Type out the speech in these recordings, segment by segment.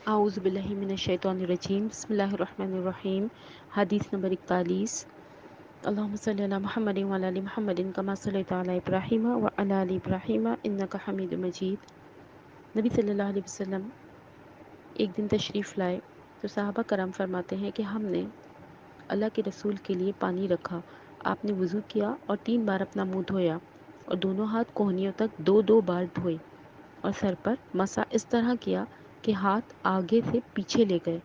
اعوذ باللہ من الشیطان الرجیم، بسم اللہ الرحمن الرحیم۔ حدیث نمبر 41۔ اللہم صلی علی محمد وعلی آل محمد کما صلیت علی ابراہیم وعلی آل ابراہیم انک حمید مجید۔ نبی صلی اللہ علیہ وسلم ایک دن تشریف لائے تو صحابہ کرام فرماتے ہیں کہ ہم نے اللہ کے رسول کے لیے پانی رکھا، آپ نے وضو کیا اور 3 بار اپنا منہ دھویا اور دونوں ہاتھ کوہنیوں تک 2 بار دھوئے اور سر پر مسح اس طرح کیا کہ ہاتھ آگے سے پیچھے لے گئے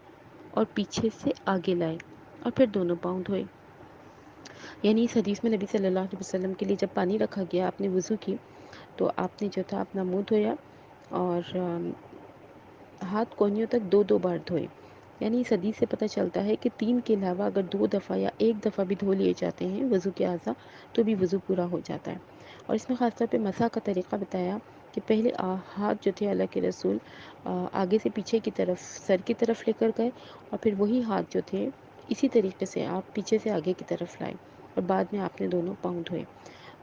اور پیچھے سے آگے لائے اور پھر دونوں پاؤں دھوئے۔ یعنی اس حدیث میں نبی صلی اللہ علیہ وسلم کے لیے جب پانی رکھا گیا، آپ نے وضو کی تو آپ نے جو تھا اپنا منہ دھویا اور ہاتھ کوہنیوں تک 2 بار دھوئے۔ یعنی اس حدیث سے پتہ چلتا ہے کہ 3 کے علاوہ اگر 2 دفعہ یا 1 دفعہ بھی دھو لیے جاتے ہیں وضو کے اعضاء تو بھی وضو پورا ہو جاتا ہے۔ اور اس میں خاص طور پہ مسح کا طریقہ بتایا کہ پہلے ہاتھ جو تھے اللہ کے رسول آگے سے پیچھے کی طرف سر کی طرف لے کر گئے اور پھر وہی ہاتھ جو تھے اسی طریقے سے آپ پیچھے سے آگے کی طرف لائے اور بعد میں آپ نے دونوں پاؤں دھوئے۔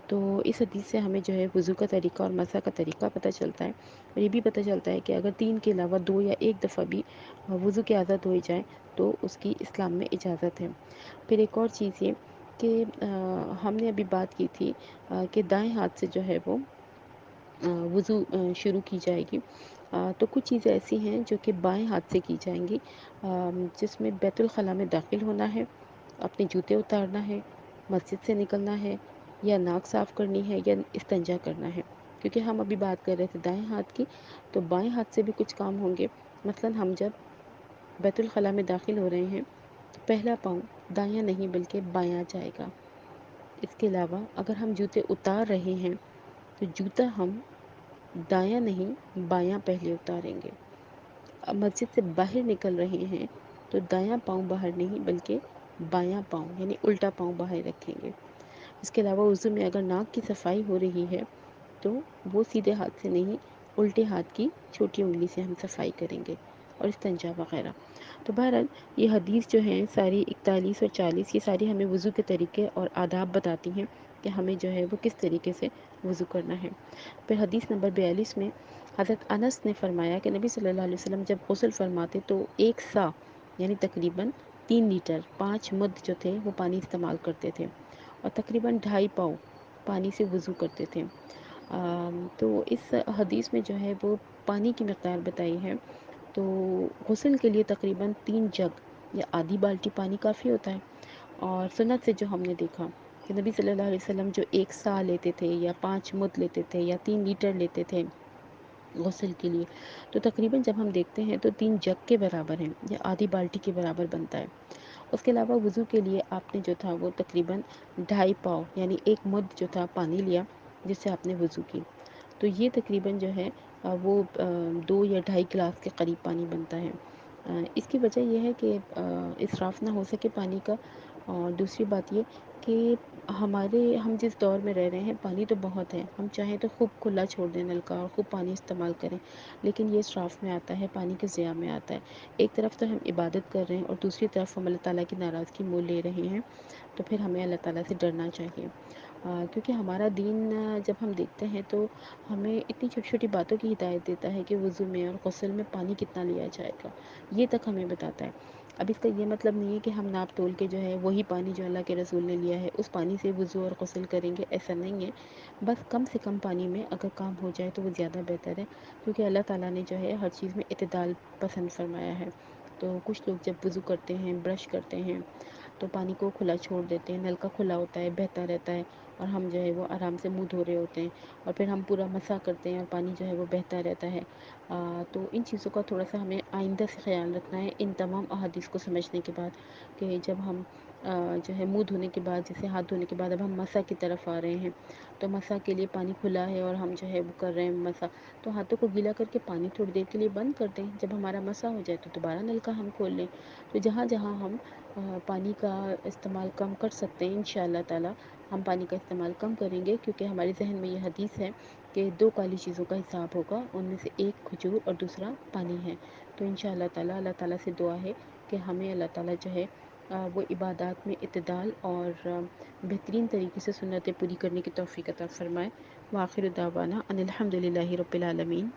تو اس حدیث سے ہمیں جو ہے وضو کا طریقہ اور مسح کا طریقہ پتہ چلتا ہے اور یہ بھی پتہ چلتا ہے کہ اگر 3 کے علاوہ 2 یا 1 دفعہ بھی وضو کے اعضاء دھوئے جائیں تو اس کی اسلام میں اجازت ہے۔ پھر ایک اور چیز یہ کہ ہم نے ابھی بات کی تھی کہ دائیں ہاتھ سے جو ہے وہ وضو شروع کی جائے گی، تو کچھ چیزیں ایسی ہیں جو کہ بائیں ہاتھ سے کی جائیں گی، جس میں بیت الخلاء میں داخل ہونا ہے، اپنے جوتے اتارنا ہے، مسجد سے نکلنا ہے یا ناک صاف کرنی ہے یا استنجا کرنا ہے۔ کیونکہ ہم ابھی بات کر رہے تھے دائیں ہاتھ کی، تو بائیں ہاتھ سے بھی کچھ کام ہوں گے۔ مثلا ہم جب بیت الخلاء میں داخل ہو رہے ہیں تو پہلا پاؤں دایاں نہیں بلکہ بایاں جائے گا۔ اس کے علاوہ اگر ہم جوتے اتار رہے ہیں تو جوتا ہم دایاں نہیں بایاں پہلے اتاریں گے۔ اب مسجد سے باہر نکل رہے ہیں تو دایاں پاؤں باہر نہیں بلکہ بایاں پاؤں یعنی الٹا پاؤں باہر رکھیں گے۔ اس کے علاوہ وضو میں اگر ناک کی صفائی ہو رہی ہے تو وہ سیدھے ہاتھ سے نہیں الٹے ہاتھ کی چھوٹی انگلی سے ہم صفائی کریں گے اور استنجا وغیرہ۔ تو بہرحال یہ حدیث جو ہیں ساری 41 اور 40 یہ ساری ہمیں وضو کے طریقے اور آداب بتاتی ہیں کہ ہمیں جو ہے وہ کس طریقے سے وضو کرنا ہے۔ پھر حدیث نمبر 42 میں حضرت انس نے فرمایا کہ نبی صلی اللہ علیہ وسلم جب غسل فرماتے تو 1 سا یعنی تقریباً 3 لیٹر 5 مد جو تھے وہ پانی استعمال کرتے تھے اور تقریباً 2.5 پاؤ پانی سے وضو کرتے تھے۔ تو اس حدیث میں جو ہے وہ پانی کی مقدار بتائی ہے، تو غسل کے لیے تقریباً 3 جگ یا آدھی بالٹی پانی کافی ہوتا ہے۔ اور سنت سے جو ہم نے دیکھا کہ نبی صلی اللہ علیہ وسلم جو 1 سا لیتے تھے یا 5 مد لیتے تھے یا 3 لیٹر لیتے تھے غسل کے لیے، تو تقریباً جب ہم دیکھتے ہیں تو 3 جگ کے برابر ہیں یا آدھی بالٹی کے برابر بنتا ہے۔ اس کے علاوہ وضو کے لیے آپ نے جو تھا وہ تقریباً 2.5 پاؤ یعنی 1 مد جو تھا پانی لیا جس سے آپ نے وضو کی، تو یہ تقریباً جو ہے وہ 2 یا 2.5 گلاس کے قریب پانی بنتا ہے۔ اس کی وجہ یہ ہے کہ اسراف نہ ہو سکے پانی کا، اور دوسری بات یہ کہ ہم جس دور میں رہ رہے ہیں پانی تو بہت ہے، ہم چاہیں تو خوب کھلا چھوڑ دیں نل کا اور خوب پانی استعمال کریں، لیکن یہ اسراف میں آتا ہے، پانی کے ضیاع میں آتا ہے۔ ایک طرف تو ہم عبادت کر رہے ہیں اور دوسری طرف ہم اللہ تعالیٰ کی ناراضگی مول لے رہے ہیں، تو پھر ہمیں اللہ تعالیٰ سے ڈرنا چاہیے۔ کیونکہ ہمارا دین جب ہم دیکھتے ہیں تو ہمیں اتنی چھوٹی چھوٹی باتوں کی ہدایت دیتا ہے کہ وضو میں اور غسل میں پانی کتنا لیا جائے گا، یہ تک ہمیں بتاتا ہے۔ اب اس کا یہ مطلب نہیں ہے کہ ہم ناپ تول کے جو ہے وہی پانی جو اللہ کے رسول نے لیا ہے اس پانی سے وضو اور غسل کریں گے، ایسا نہیں ہے۔ بس کم سے کم پانی میں اگر کام ہو جائے تو وہ زیادہ بہتر ہے، کیونکہ اللہ تعالیٰ نے جو ہے ہر چیز میں اعتدال پسند فرمایا ہے۔ تو کچھ لوگ جب وضو کرتے ہیں، برش کرتے ہیں تو پانی کو کھلا چھوڑ دیتے ہیں، نل کا کھلا ہوتا ہے، بہتا رہتا ہے اور ہم جو ہے وہ آرام سے منہ دھو رہے ہوتے ہیں اور پھر ہم پورا مسح کرتے ہیں اور پانی جو ہے وہ بہتا رہتا ہے۔ تو ان چیزوں کا تھوڑا سا ہمیں آئندہ سے خیال رکھنا ہے ان تمام احادیث کو سمجھنے کے بعد، کہ جب ہم جو ہے منہ دھونے کے بعد جیسے ہاتھ دھونے کے بعد اب ہم مسح کی طرف آ رہے ہیں تو مسح کے لیے پانی کھلا ہے اور ہم جو ہے وہ کر رہے ہیں مسح، تو ہاتھوں کو گیلا کر کے پانی تھوڑی دیر کے لیے بند کر دیں، جب ہمارا مسح ہو جائے تو دوبارہ نل کا ہم کھول لیں۔ تو جہاں جہاں ہم پانی کا استعمال کم کر سکتے ہیں انشاءاللہ تعالی ہم پانی کا استعمال کم کریں گے، کیونکہ ہمارے ذہن میں یہ حدیث ہے کہ 2 کالی چیزوں کا حساب ہوگا، ان میں سے ایک کھجور اور دوسرا پانی ہے۔ تو انشاءاللہ تعالی اللہ تعالیٰ سے دعا ہے کہ ہمیں اللہ تعالیٰ جو ہے وہ عبادات میں اعتدال اور بہترین طریقے سے سنتیں پوری کرنے کی توفیق عطا فرمائے۔ وآخر دعوانا ان الحمد للہ رب العالمین۔